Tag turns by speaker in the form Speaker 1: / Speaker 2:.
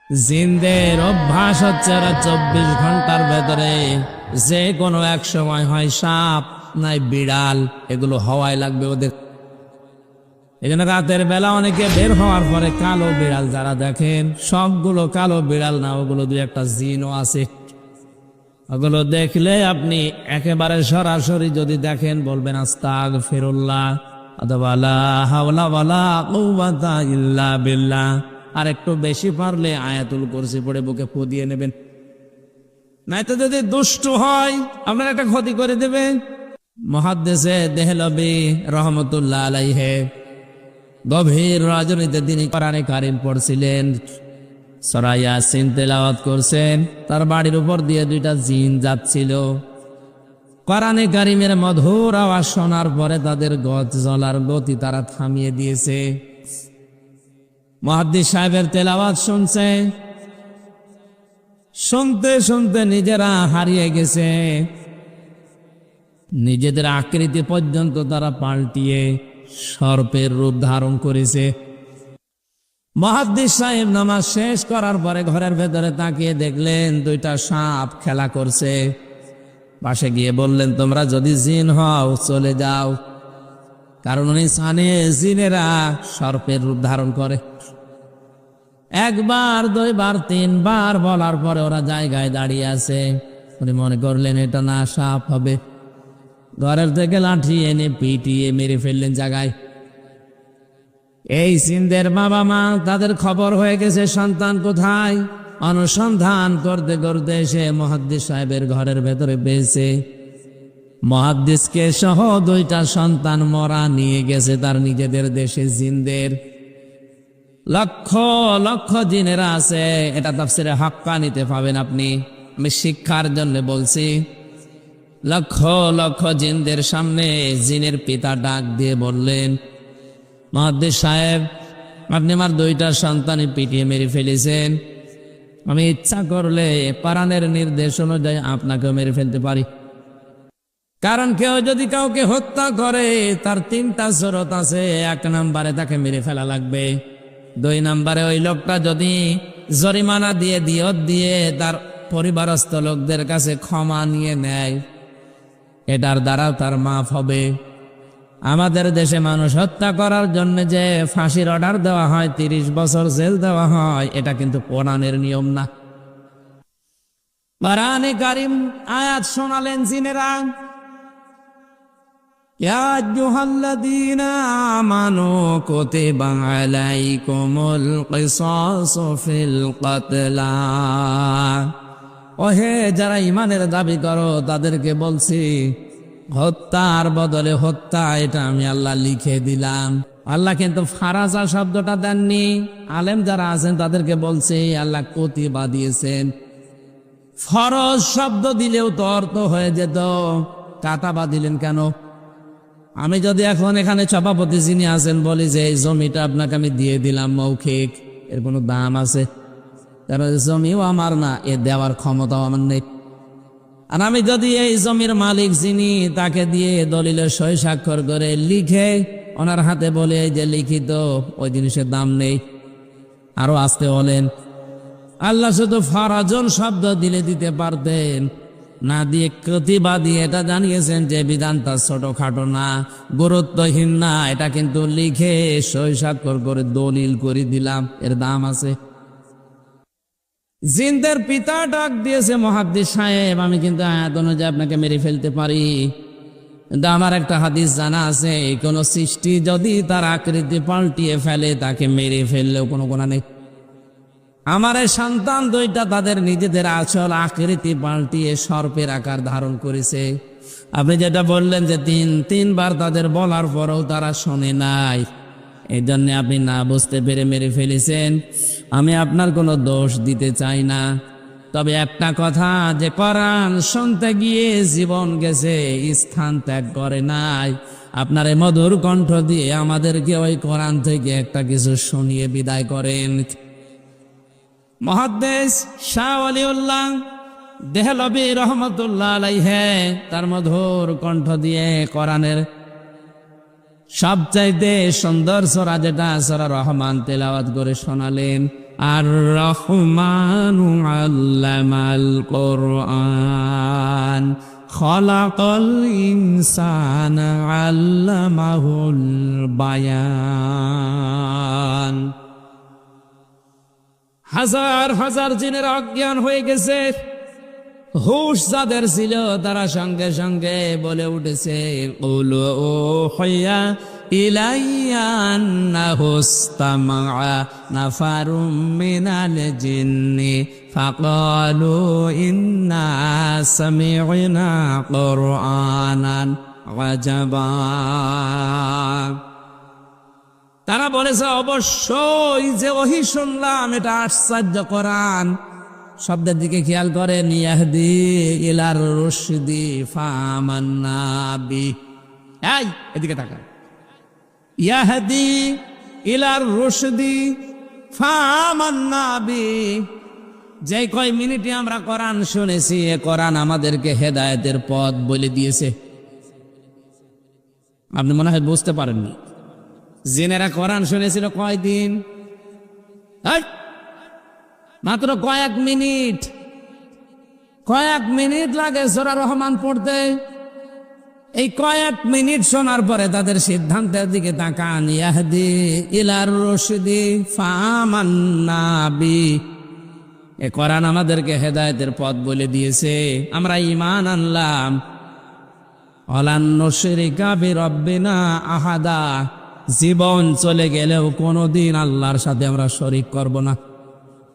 Speaker 1: জিনদের অভ্যাস হচ্ছে ওরা 24 ঘন্টার ভেতরে যে কোনো এক সময় হয় সাপ নাই বিড়াল, এগুলো হওয়াই লাগবে ওদের। এই জন্য রাতের বেলা অনেকে বের হওয়ার পরে কালো বিড়াল যারা দেখেন, সবগুলো কালো বিড়াল না, ওগুলো দুই একটা জিনও আছে। ওগুলো দেখলে আপনি একেবারে সরাসরি যদি দেখেন বলবেন আস্তাগফিরুল্লাহ অথবা লা হাওলা ওয়ালা কুওয়াতা ইল্লা বিল্লাহ। আর একটু বেশি পারলে আয়াতুল কুরসি পড়ে বুকে ফু দিয়ে নেবেন, নাইতো যদি দুষ্ট হয় আপনার একটা ক্ষতি করে দেবে। মুহাদ্দিসে দেহলভী রহমতুল্লাহ আলাইহি গভীর রজনীতে তিনি কোরআনে কারীম পড়ছিলেন, সূরা ইয়াসিন তেলাওয়াত করছেন। তার বাড়ির উপর দিয়ে দুইটা জিন যাচ্ছিল। কোরআনে কারীমের মধুর আওয়াজ শোনার পরে তাদের গজ জ্বলার গতি তারা থামিয়ে দিয়েছে। মুহাদ্দিস সাহেবের তেলাওয়াত শুনছে, শুনতে শুনতে নিজেরা হারিয়ে গেছে। নিজেদের আকৃতি পর্যন্ত তারা পাল্টিয়ে সর্পের রূপ ধারণ করেছে। মুহাদ্দিস সাহেব নামাজ শেষ করার পরে ঘরের ভেতরে তাকিয়ে দেখলেন দুইটা সাপ খেলা করছে। পাশে গিয়ে বললেন, তোমরা যদি জিন হও চলে যাও, কারণ উনি জানে জিনেরা সর্পের রূপ ধারণ করে। একবার দুইবার তিনবার বলার পরে ওরা জায়গায় দাঁড়িয়ে আছে। উনি মনে করলেন এটা না সাপ হবে। ঘরের থেকে লাঠি এনে পিটিয়ে মেরে ফেললেন জায়গায়। এই জিনদের বাবা মা তাদের খবর হয়ে গেছে সন্তান কোথায়। অনুসন্ধান করতে করতে এসে মুহাদ্দিস সাহেবের ঘরের ভেতরে পেয়েছে। মুহাদ্দিসকে সহ দুইটা সন্তান মরা নিয়ে গেছে তার নিজেদের দেশে জিনদের। লক্ষ লক্ষ জিনেরা আছে, এটা তাফসিরে হাক্কানিতে পাবেন আপনি। আমি শিক্ষার জন্য বলছি। লক্ষ লক্ষ জিনদের সামনে জিনের পিতা ডাক দিয়ে বললেন, মুহাদ্দিস সাহেব, আপনি আমার দুইটা সন্তানই পিটিয়ে মেরে ফেলেছেন। আমি ইচ্ছা করলে কোরআনের নির্দেশ অনুযায়ী আপনাকেও মেরে ফেলতে পারি। কারণ কেউ যদি কাউকে হত্যা করে তার তিনটা শরত আছে। 1 নম্বরে তাকে মেরে ফেলা লাগবে। 2 নম্বরে ওই লোকটা যদি জরিমানা দিয়ে দিয়ত দিয়ে তার পরিবারস্থ লোকদের কাছে ক্ষমা নিয়ে নেয়, এটার দ্বারা তার মাফ হবে। আমাদের দেশে মানুষ হত্যা করার জন্য যে ফাঁসির অর্ডার দেওয়া হয়, 30 বছর জেল দেওয়া হয়, এটা কিন্তু কোরআনের নিয়ম না। কোরআনে কারীম আয়াত শোনালেন জিনেরা, ইয়া আইয়ুহাল্লাযীনা আমানু কুতিবা আলাইকুমুল কিসাসু ফিল কতলা। ওহে যারা ঈমানের দাবি করো তাদেরকে বলছি, হত্যার বদলে হত্যা এটা আমি আল্লাহ লিখে দিলাম। আল্লাহ কিন্তু ফারাজা শব্দটা দেননি। আলেম যারা আছেন তাদেরকে বলছে আল্লাহ কুতিবা দিয়েছেন। ফরজ শব্দ দিলেও তো অর্থ হয়ে যেত, কাতাবা দিলেন কেন? আমি যদি এখন এখানে সভাপতি যিনি আছেন বলি যে এই জমিটা আপনাকে আমি দিয়ে দিলাম মৌখিক, এর কোনো দাম আছে? কারণ জমিও আমার না, এ দেওয়ার ক্ষমতাও আমার নেই। আর আমি যদি এই জমির মালিক যিনি, তাকে দিয়ে দলিলে সই স্বাক্ষর করে লিখে ওনার হাতে বলে এই যে লিখিত, ওই জিনিসের দাম নেই। আরো আসতে বলেন, আল্লাহ শুধু ফারাজন শব্দ দিলে দিতে পারতেন, না দিয়ে কুতিবা দিয়ে এটা জানিয়েছেন যে বিধানটা ছোটখাটো না, গুরুত্বহীন না। এটা কিন্তু লিখে সই স্বাক্ষর করে দলিল করে দিলাম, এর দাম আছে। জিনদের পিতা ডাক দিয়েছে, মুহাদ্দিস সাহেব, আমি কিন্তু আয়াত অনুযায়ী আপনাকে মেরে ফেলতে পারি, কিন্তু আমার একটা হাদিস জানা আছে, কোন সৃষ্টি যদি তার আকৃতি পাল্টিয়ে ফেলে তাকে মেরে ফেললেও কোনো গুনাহ নেই। আমার এই সন্তান দুইটা তাদের নিজেদের আসল আকৃতি পাল্টিয়ে সর্পের আকার ধারণ করেছে। আপনি যেটা বললেন যে তিনবার তাদের বলার পরেও তারা শোনে নাই, এই জন্য আপনি না বুঝতে পেরে মেরে ফেলেছেন। আমি আপনার কোনো দোষ দিতে চাই না, তবে একটা কথা, যে কোরআন শুনতে গিয়ে জীবন গেছে, স্থান ত্যাগ করে নাই। আপনার এই মধুর কণ্ঠ দিয়ে আমাদেরকে ওই কোরআন থেকে একটা কিছু শুনিয়ে বিদায় করেন। মুহাদ্দিস শাহ ওয়ালিউল্লাহ দেহলভী রহমতুল্লাহ আলাইহি তার মধুর কণ্ঠ দিয়ে কোরআনের সবচাইতে সুন্দর সূরা যেটা সূরা রহমান তেলাওয়াত করে শোনালেন। আর রহমানু আল্লামাল কোরআন খলাকাল ইনসানা আল্লামাহুল বায়ান। হাজার হাজার জিনের অজ্ঞান হয়ে গেছে, হুশ যাদের ছিল তারা সঙ্গে সঙ্গে বলে উঠেছে, কুলু উহিয়া ইলাইয়া আন্নাহু ইসতামা'a নাফারুম মিনাল জিন্নি ফাকালু ইন্না সামি'না কুরআনান আজাবা। তারা বলেছে অবশ্যই যে ওহী শুনলাম এটা আশ্চর্য কোরআন। শব্দের দিকে খেয়াল করেন, ইয়াহদি ইলার রুশদি ফামান্না বি। এই এদিকে তাকান, ইয়াহদি ইলার রুশদি ফামান্না বি। যে কয় মিনিটে আমরা কোরআন শুনেছি, এ কোরআন আমাদেরকে হেদায়েতের পথ বলে দিয়েছে। আপনি মনে হয় বুঝতে পারেননি, জিনেরা কোরআন শুনেছিল কয়দিন? মাত্র কয়েক মিনিট। কয়েক মিনিট লাগে সূরা রহমান পড়তে। এই কয়েক মিনিট শোনার পরে তাদের সিদ্ধান্তের দিকে তাকান, ইয়াহদি ইলার রুশদি ফামান্না বি। এ কোরআন আমাদেরকে হেদায়েতের পথ বলে দিয়েছে, আমরা ঈমান আনলাম। ওয়ালান নুশরিকা বিরাব্বিনা আহাদা। জীবন চলে গেলেও কোনোদিন আল্লাহর সাথে আমরা শরীক করব না।